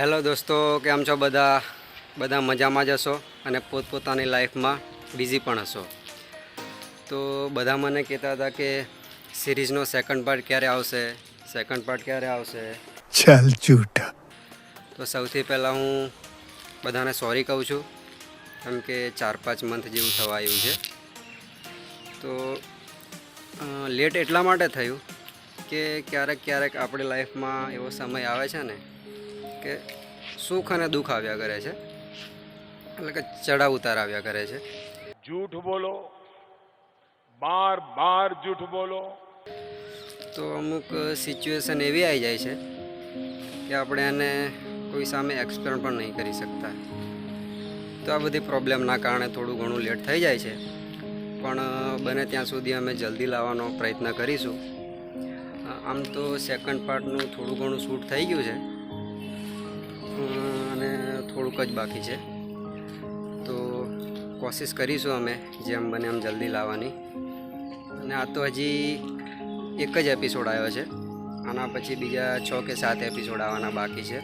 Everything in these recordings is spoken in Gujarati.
હેલો દોસ્તો, કેમ છો બધા? બધા મજામાં જ હશો અને પોતપોતાની લાઈફમાં બિઝી પણ હશો. તો બધા મને કહેતા હતા કે સિરીઝનો સેકન્ડ પાર્ટ ક્યારે આવશે. ચાલ ઝૂઠા. તો સૌથી પહેલાં હું બધાને સોરી કહું છું, કેમ કે 4-5 મંથ જેવું થવા આવ્યું છે. તો લેટ એટલા માટે થયું કે ક્યારેક આપણી લાઈફમાં એવો સમય આવે છે ને કે સુખ અને દુઃખ આવ્યા કરે છે, એટલે કે ચડાવ ઉતાર આવ્યા કરે છે. झूठ बोलो, बार बार झूठ बोलो. તો અમુક સિચ્યુએશન એવી આવી જાય છે કે આપણે એને કોઈ સામે એક્સપ્લેન પણ નહીં કરી શકતા. તો આ બધી પ્રોબ્લેમના કારણે થોડું ઘણું લેટ થઈ જાય છે, પણ બને ત્યાં સુધી અમે જલ્દી લાવવાનો પ્રયત્ન કરીશું. આમ તો સેકન્ડ પાર્ટનું થોડું ઘણું શૂટ થઈ ગયું છે અને થોડુંક જ બાકી છે. તો કોશિશ કરીશું અમે જેમ બને એમ જલ્દી લાવવાની. અને આ તો હજી એક જ એપિસોડ આવ્યો છે, આના પછી બીજા 6 કે 7 એપિસોડ આવવાના બાકી છે.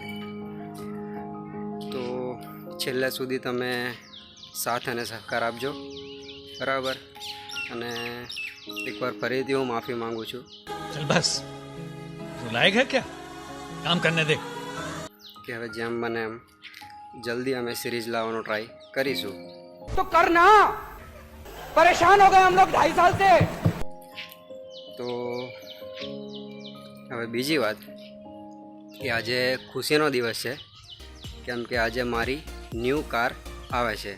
તો છેલ્લે સુધી તમે સાથ અને સહકાર આપજો, બરાબર? અને એકવાર ફરીથી હું માફી માંગુ છું. चल बस तू लायक है क्या काम करने दे કે હવે જેમ બને એમ જલ્દી અમે સિરીઝ લાવવાનો ટ્રાય કરીશું. तो करना, परेशान हो गए हम लोग 2.5 साल से. તો હવે બીજી વાત કે આજે ખુશીનો દિવસ છે, કેમ કે આજે મારી ન્યૂ કાર આવે છે.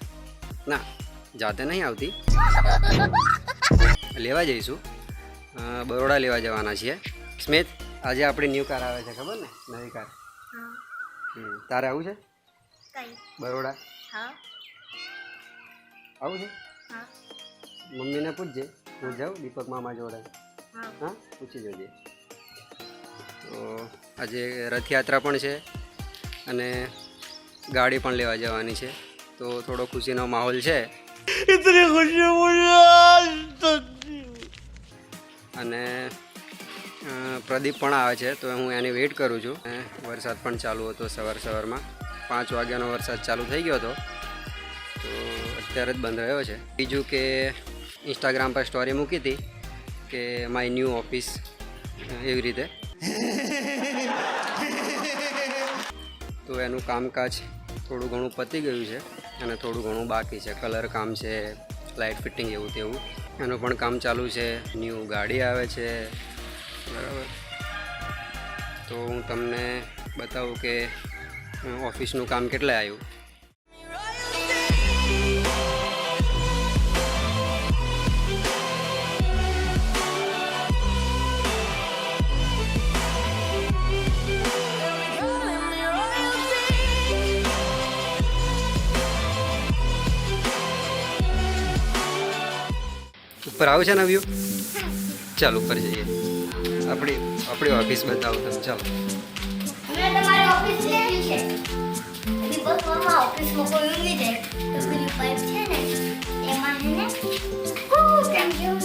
ના, જાતે નહીં આવતી, લેવા જઈશું. બરોડા લેવા જવાના છીએ. સ્મિત, આજે આપણી ન્યૂ કાર આવે છે, ખબર ને? નવી કાર. તારે આવું છે બરોડા? આવું છે? મમ્મીને પૂછજે, હું જાઉં દીપક મામા જોડે. હા, પૂછી જોજે. તો આજે રથયાત્રા પણ છે અને ગાડી પણ લેવા જવાની છે, તો થોડો ખુશીનો માહોલ છે. इतनी खुशी मुझे અને પ્રદીપ પણ આવે છે, તો હું એની વેઇટ કરું છું. વરસાદ પણ ચાલુ હતો સવારમાં 5 વાગ્યાનો વરસાદ ચાલુ થઈ ગયો હતો, તો અત્યારે જ બંધ રહ્યો છે. બીજું કે ઇન્સ્ટાગ્રામ પર સ્ટોરી મૂકી હતી કે માય ન્યૂ ઓફિસ, એવી રીતે. તો એનું કામકાજ થોડું ઘણું પતી ગયું છે અને થોડું ઘણું બાકી છે. કલર કામ છે, લાઇટ ફિટિંગ એવું તેવું, એનું પણ કામ ચાલુ છે. ન્યૂ ગાડી આવે છે, બરાબર? તો હું તમને બતાવું કે ઓફિસનું કામ કેટલે આવ્યું. ઉપર આવું છે ને વ્યૂ? ચાલ ઉપર જઈએ, આપણી ઓફિસ બતાવું તમે. ચાલો. મેં તમારી ઓફિસ લેવી છે. એની બસ મામા ઓફિસમાં કોઈ ઊંઘી જાય તો પેલી પાઇપ છે ને એમાં છે ને કેમ કેવું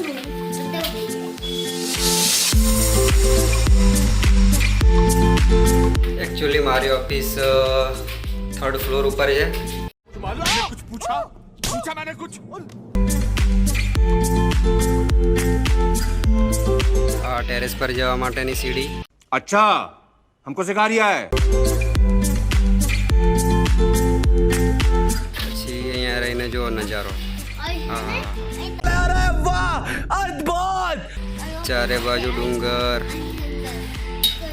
એકચ્યુઅલી મારી ઓફિસ 3rd ફ્લોર ઉપર છે. कुछ पूछा मैंने कुछ. આ ટેરેસ પર જવા માટેની સીડી. अच्छा, हमको सिखा रिया है. પછી અહીંયા રહીને જુઓ નજારો. હા, ચારે બાજુ ડુંગર,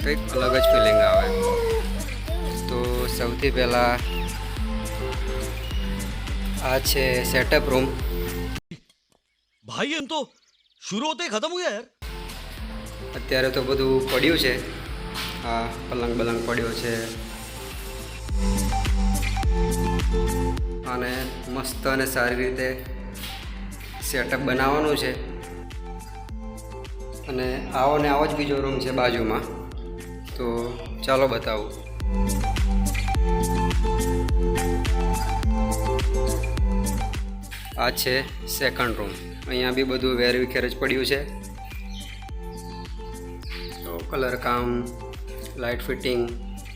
કંઈક અલગ જ ફિલિંગ આવે. તો સૌથી પહેલાં આ છે સેટઅપ રૂમ. भाई हम तो शुरू होते ही खत्म हो गया यार. અત્યારે તો બધું પડ્યું છે. આ પલંગ પડ્યો છે અને મસ્ત અને સારી રીતે સેટઅપ બનાવવાનું છે. અને આવો ને આવો જ બીજો રૂમ છે બાજુમાં, તો ચાલો બતાવું. આ છે સેકન્ડ રૂમ. અહીંયા બી બધું વેરવિખેર જ પડ્યું છે. તો કલર કામ, લાઇટ ફિટિંગ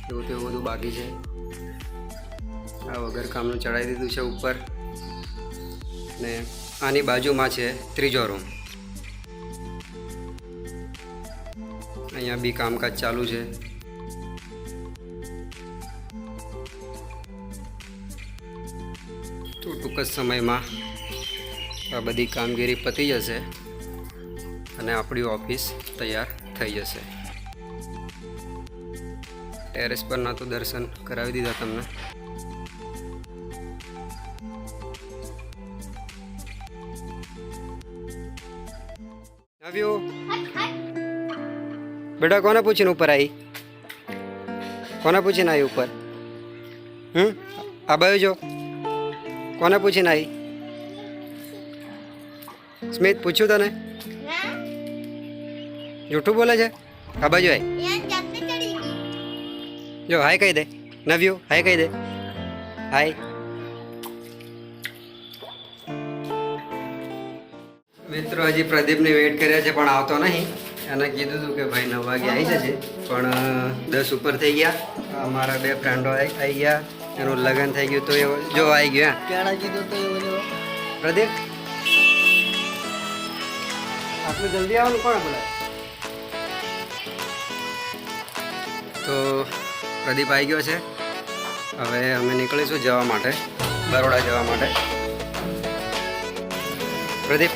એવું તેવું બધું બાકી છે. આ વગર કામનું ચડાવી દીધું છે ઉપર. ને આની બાજુમાં છે ત્રીજો રૂમ. અહીંયા બી કામકાજ ચાલુ છે. તો ટૂંક જ સમયમાં આ બધી કામગીરી પતી જશે અને આપણી ઓફિસ તૈયાર થઈ જશે. ટેરેસ પરના તો દર્શન કરાવી દીધા તમને. આવ્યો બેટા. કોને પૂછીને ઉપર આવી? કોને પૂછીને આવી ઉપર? આ બાજુ જો. કોને પૂછીને આવી? સ્મિત, પૂછ્યું તને? જૂઠું બોલે છે. આ બાજુ આવી. જો હાય કહી દે. નવ્યું હાય કહી દે. હાય. મિત્રો હજી પ્રદીપને વેઇટ કર્યા છે પણ આવતો નહીં. એને કીધું હતું કે ભાઈ 9 વાગે આવી જશે પણ 10 ઉપર થઈ ગયા. અમારા 2 ફ્રેન્ડો આવી ગયા. એનું લગ્ન થઈ ગયું તો એ જો આવી ગયું. ક્યાં કીધું તો એવું પ્રદીપ આટલું જલ્દી આવવાનું કોણ બોલાય? તો પ્રદીપ આવી ગયો છે. હવે અમે નીકળીશું જવા માટે, બરોડા જવા માટે. પ્રદીપ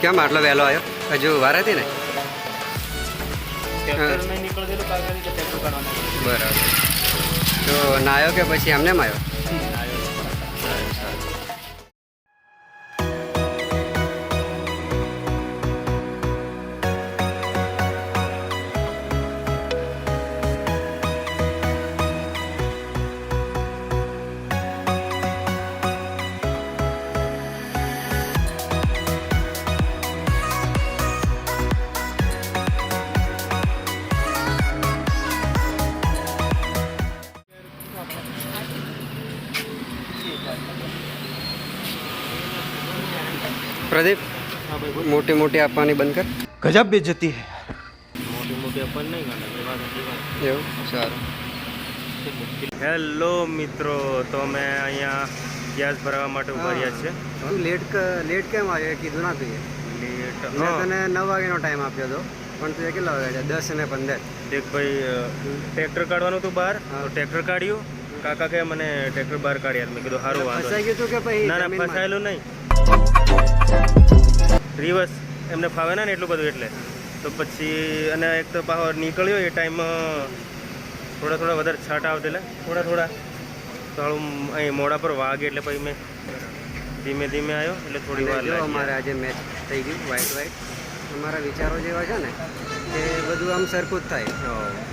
કેમ આટલો વહેલો આવ્યો? હજુ વાર હતી ને? બરાબર. તો નાયો કે પછી એમને આવ્યો? प्रदीप मोटी मोटी आपવાની બંધ કર. गजब बेइज्जती है. એવું સારું. હેલો મિત્રો, તો અમે અહીંયા ગેસ ભરાવા માટે ઉભા રહ્યા છીએ. તું લેટ કેમ આવ્યો? કીધું ના તું? લેટ મેં તને 9 વાગ્યાનો ટાઈમ આપ્યો હતો પણ તું કેટલા વાગ્યા? 10:15. દેખ ભાઈ, ટ્રેક્ટર કાઢવાનું હતું બહાર, તો ટ્રેક્ટર કાઢ્યું. કાકા કે મને ટ્રેક્ટર બહાર કાઢ્યા. મેં કીધું સારું વાંધો. ફસાઈ ગયું તું કે પછી? ના ના, ફસાયેલું નહીં. રિવર્સ એમને ફાવે ના ને એટલું બધું, એટલે તો પછી અને એક તો બહાર નીકળ્યો એ ટાઈમ થોડા વધારે છાંટ આવતા, એટલે થોડા તો અહીં મોડા પર વાગે એટલે પછી મેં ધીમે ધીમે આવ્યો એટલે થોડી વાર લાગી. અમારે આજે મેચ થઈ ગયું વાઇટ. અમારા વિચારો જેવા છે ને કે બધું આમ સરખું જ થાય.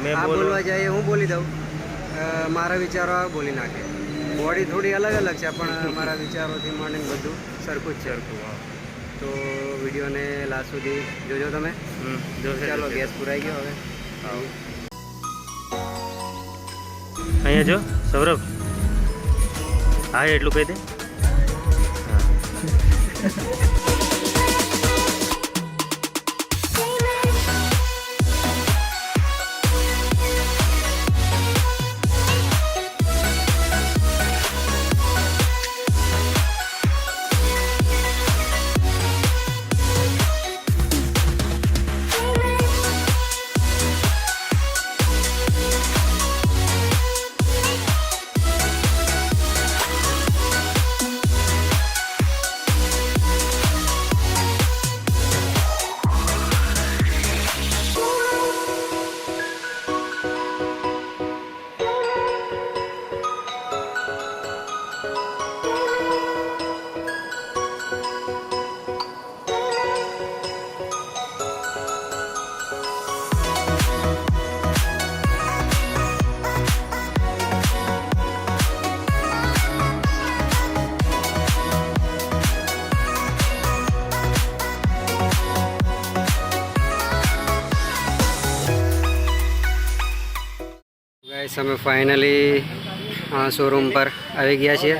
મેં બોલવા જાય હું બોલી દઉં, મારા વિચારો બોલી નાખે. બોડી થોડી અલગ છે પણ મારા વિચારોથી માંડીને બધું સરખું જ છે. તો વિડીયોને લાસ્ટ સુધી જોજો તમે. ચાલો, ગેસ પુરાઈ ગયો હવે. અહીંયા જો સૌરભ, હા એટલું કહી દે. ગાઈસ, અમે ફાઇનલી શોરૂમ પર આવી ગયા છીએ.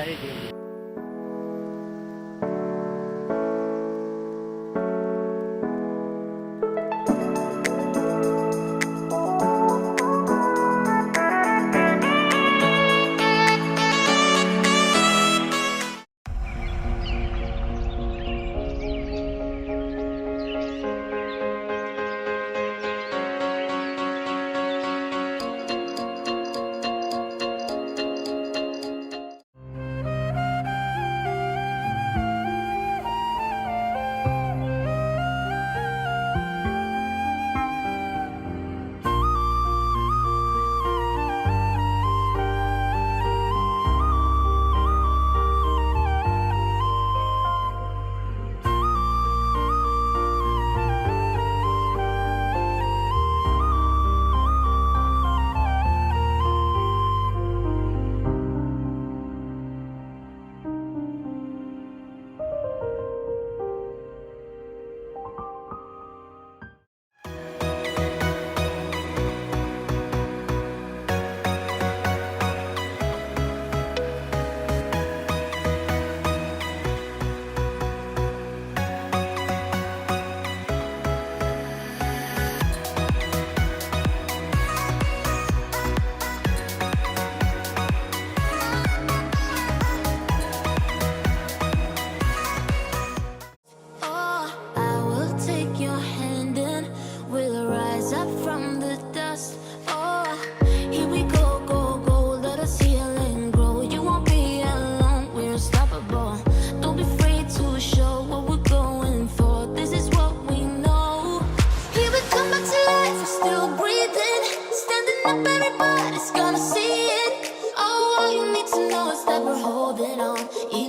holding on.